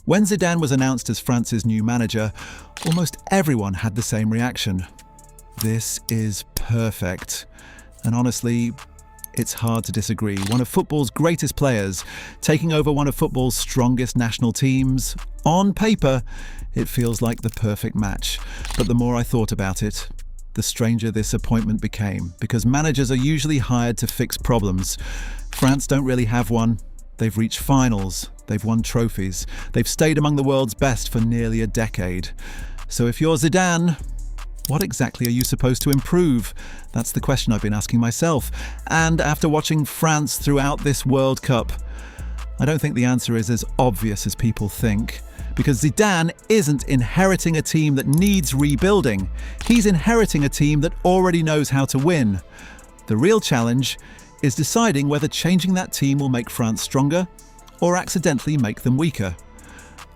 When Zidane was announced as France's new manager, almost everyone had the same reaction. This is perfect. And honestly, it's hard to disagree. One of football's greatest players, taking over one of football's strongest national teams. On paper, it feels like the perfect match. But the more I thought about it, the stranger this appointment became, because managers are usually hired to fix problems. France don't really have one. They've reached finals, they've won trophies, they've stayed among the world's best for nearly a decade. So if you're Zidane, what exactly are you supposed to improve? That's the question I've been asking myself. And after watching France throughout this World Cup, I don't think the answer is as obvious as people think. Because Zidane isn't inheriting a team that needs rebuilding. He's inheriting a team that already knows how to win. The real challenge is deciding whether changing that team will make France stronger or accidentally make them weaker.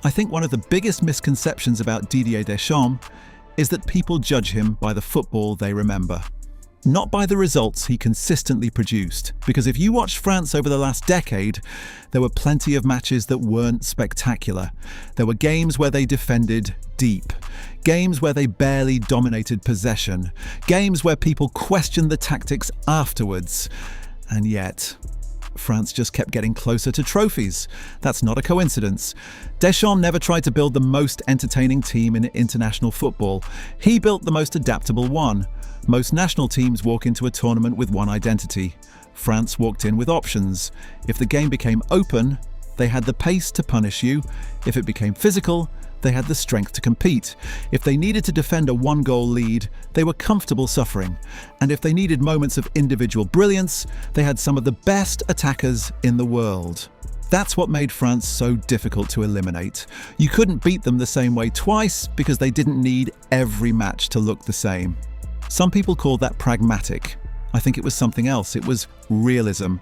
I think one of the biggest misconceptions about Didier Deschamps is that people judge him by the football they remember, not by the results he consistently produced. Because if you watched France over the last decade, there were plenty of matches that weren't spectacular. There were games where they defended deep, games where they barely dominated possession, games where people questioned the tactics afterwards. And yet, France just kept getting closer to trophies. That's not a coincidence. Deschamps never tried to build the most entertaining team in international football. He built the most adaptable one. Most national teams walk into a tournament with one identity. France walked in with options. If the game became open, they had the pace to punish you. If it became physical, they had the strength to compete. If they needed to defend a one-goal lead, they were comfortable suffering. And if they needed moments of individual brilliance, they had some of the best attackers in the world. That's what made France so difficult to eliminate. You couldn't beat them the same way twice because they didn't need every match to look the same. Some people call that pragmatic. I think it was something else. It was realism.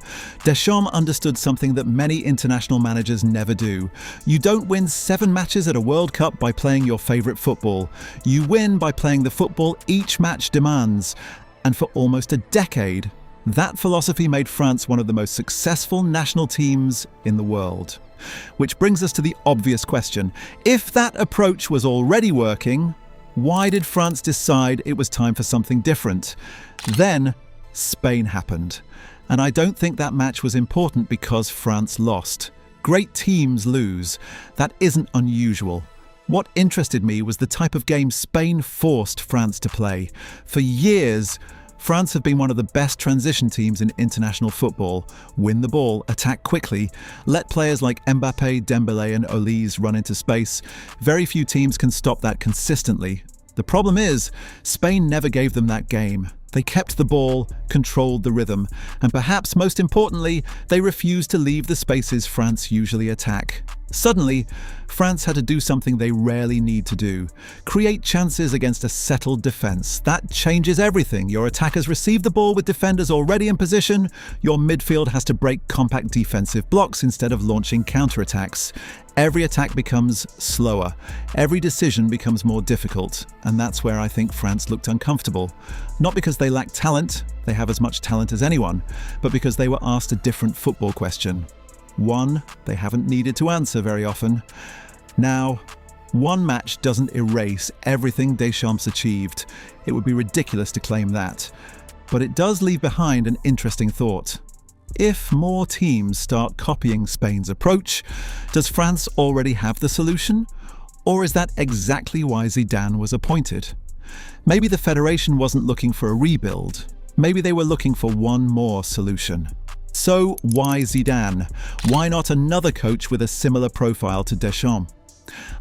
Deschamps understood something that many international managers never do. You don't win 7 matches at a World Cup by playing your favourite football. You win by playing the football each match demands. And for almost a decade, that philosophy made France one of the most successful national teams in the world. Which brings us to the obvious question. If that approach was already working, why did France decide it was time for something different? Then, Spain happened. And I don't think that match was important because France lost. Great teams lose. That isn't unusual. What interested me was the type of game Spain forced France to play. For years, France have been one of the best transition teams in international football. Win the ball, attack quickly, let players like Mbappé, Dembélé and Olise run into space. Very few teams can stop that consistently. The problem is, Spain never gave them that game. They kept the ball, controlled the rhythm, and perhaps most importantly, they refused to leave the spaces France usually attack. Suddenly, France had to do something they rarely need to do: create chances against a settled defence. That changes everything. Your attackers receive the ball with defenders already in position. Your midfield has to break compact defensive blocks instead of launching counterattacks. Every attack becomes slower. Every decision becomes more difficult. And that's where I think France looked uncomfortable. Not because they lack talent, they have as much talent as anyone, but because they were asked a different football question. One they haven't needed to answer very often. Now, one match doesn't erase everything Deschamps achieved. It would be ridiculous to claim that. But it does leave behind an interesting thought. If more teams start copying Spain's approach, does France already have the solution? Or is that exactly why Zidane was appointed? Maybe the federation wasn't looking for a rebuild. Maybe they were looking for one more solution. So why Zidane? Why not another coach with a similar profile to Deschamps?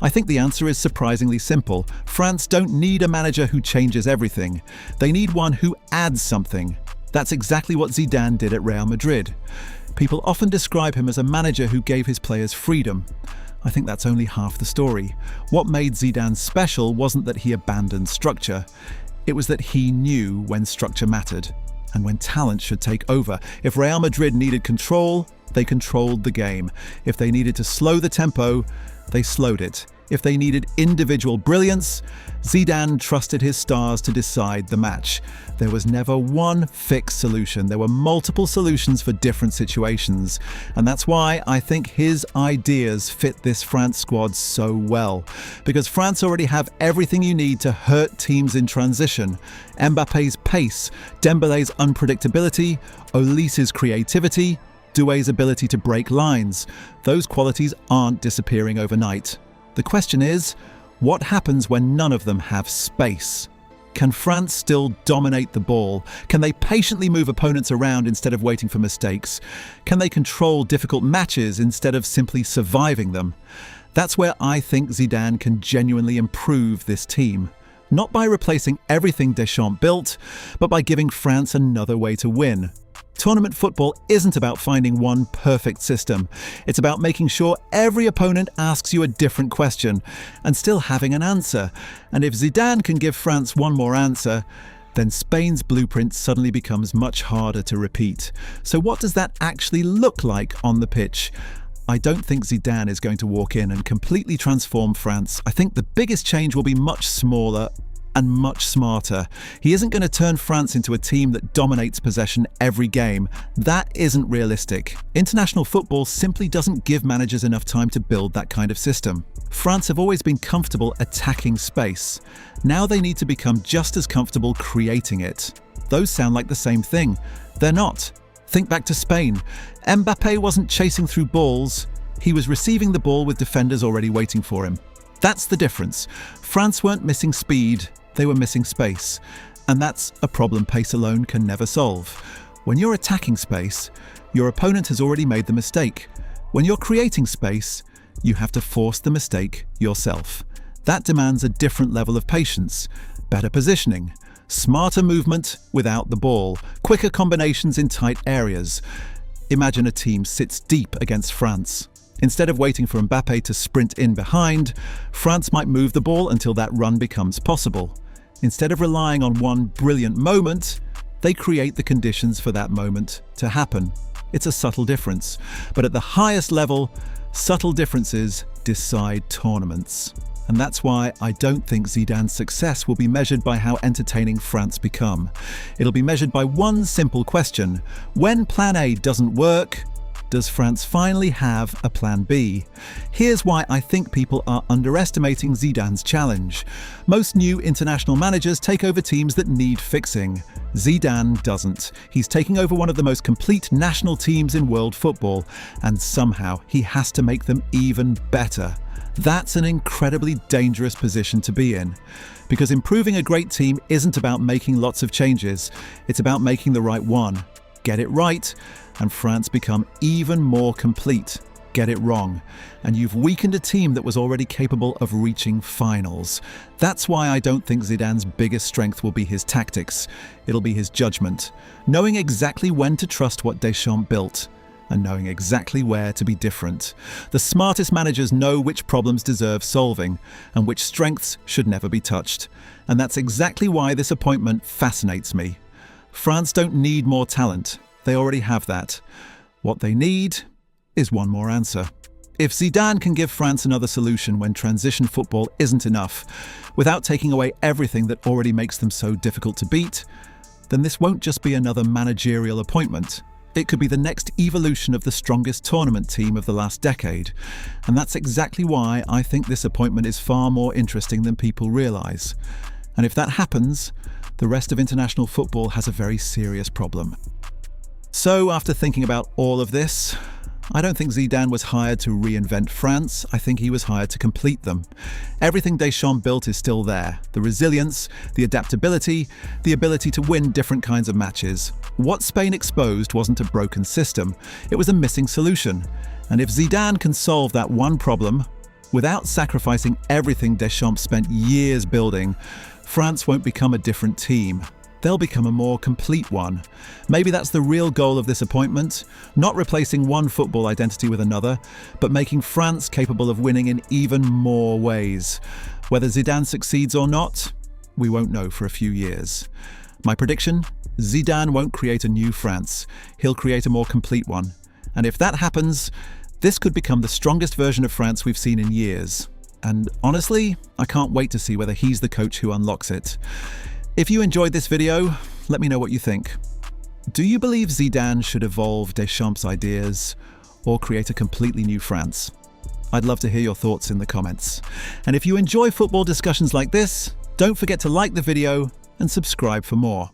I think the answer is surprisingly simple. France don't need a manager who changes everything. They need one who adds something. That's exactly what Zidane did at Real Madrid. People often describe him as a manager who gave his players freedom. I think that's only half the story. What made Zidane special wasn't that he abandoned structure. It was that he knew when structure mattered and when talent should take over. If Real Madrid needed control, they controlled the game. If they needed to slow the tempo, they slowed it. If they needed individual brilliance, Zidane trusted his stars to decide the match. There was never one fixed solution. There were multiple solutions for different situations. And that's why I think his ideas fit this France squad so well. Because France already have everything you need to hurt teams in transition. Mbappe's pace, Dembele's unpredictability, Olisse's creativity, Doué's ability to break lines. Those qualities aren't disappearing overnight. The question is, what happens when none of them have space? Can France still dominate the ball? Can they patiently move opponents around instead of waiting for mistakes? Can they control difficult matches instead of simply surviving them? That's where I think Zidane can genuinely improve this team. Not by replacing everything Deschamps built, but by giving France another way to win. Tournament football isn't about finding one perfect system. It's about making sure every opponent asks you a different question and still having an answer. And if Zidane can give France one more answer, then Spain's blueprint suddenly becomes much harder to repeat. So what does that actually look like on the pitch? I don't think Zidane is going to walk in and completely transform France. I think the biggest change will be much smaller and much smarter. He isn't going to turn France into a team that dominates possession every game. That isn't realistic. International football simply doesn't give managers enough time to build that kind of system. France have always been comfortable attacking space. Now they need to become just as comfortable creating it. Those sound like the same thing. They're not. Think back to Spain. Mbappe wasn't chasing through balls. He was receiving the ball with defenders already waiting for him. That's the difference. France weren't missing speed. They were missing space. And that's a problem pace alone can never solve. When you're attacking space, your opponent has already made the mistake. When you're creating space, you have to force the mistake yourself. That demands a different level of patience, better positioning, smarter movement without the ball, quicker combinations in tight areas. Imagine a team sits deep against France. Instead of waiting for Mbappe to sprint in behind, France might move the ball until that run becomes possible. Instead of relying on one brilliant moment, they create the conditions for that moment to happen. It's a subtle difference, but at the highest level, subtle differences decide tournaments. And that's why I don't think Zidane's success will be measured by how entertaining France become. It'll be measured by one simple question. When plan A doesn't work, does France finally have a plan B? Here's why I think people are underestimating Zidane's challenge. Most new international managers take over teams that need fixing. Zidane doesn't. He's taking over one of the most complete national teams in world football, and somehow he has to make them even better. That's an incredibly dangerous position to be in. Because improving a great team isn't about making lots of changes, it's about making the right one. Get it right, and France become even more complete. Get it wrong, and you've weakened a team that was already capable of reaching finals. That's why I don't think Zidane's biggest strength will be his tactics. It'll be his judgment, knowing exactly when to trust what Deschamps built, and knowing exactly where to be different. The smartest managers know which problems deserve solving, and which strengths should never be touched. And that's exactly why this appointment fascinates me. France don't need more talent. They already have that. What they need is one more answer. If Zidane can give France another solution when transition football isn't enough, without taking away everything that already makes them so difficult to beat, then this won't just be another managerial appointment. It could be the next evolution of the strongest tournament team of the last decade. And that's exactly why I think this appointment is far more interesting than people realise. And if that happens, the rest of international football has a very serious problem. So, after thinking about all of this, I don't think Zidane was hired to reinvent France. I think he was hired to complete them. Everything Deschamps built is still there. The resilience, the adaptability, the ability to win different kinds of matches. What Spain exposed wasn't a broken system. It was a missing solution. And if Zidane can solve that one problem, without sacrificing everything Deschamps spent years building, France won't become a different team. They'll become a more complete one. Maybe that's the real goal of this appointment, not replacing one football identity with another, but making France capable of winning in even more ways. Whether Zidane succeeds or not, we won't know for a few years. My prediction? Zidane won't create a new France. He'll create a more complete one. And if that happens, this could become the strongest version of France we've seen in years. And honestly, I can't wait to see whether he's the coach who unlocks it. If you enjoyed this video, let me know what you think. Do you believe Zidane should evolve Deschamps' ideas or create a completely new France? I'd love to hear your thoughts in the comments. And if you enjoy football discussions like this, don't forget to like the video and subscribe for more.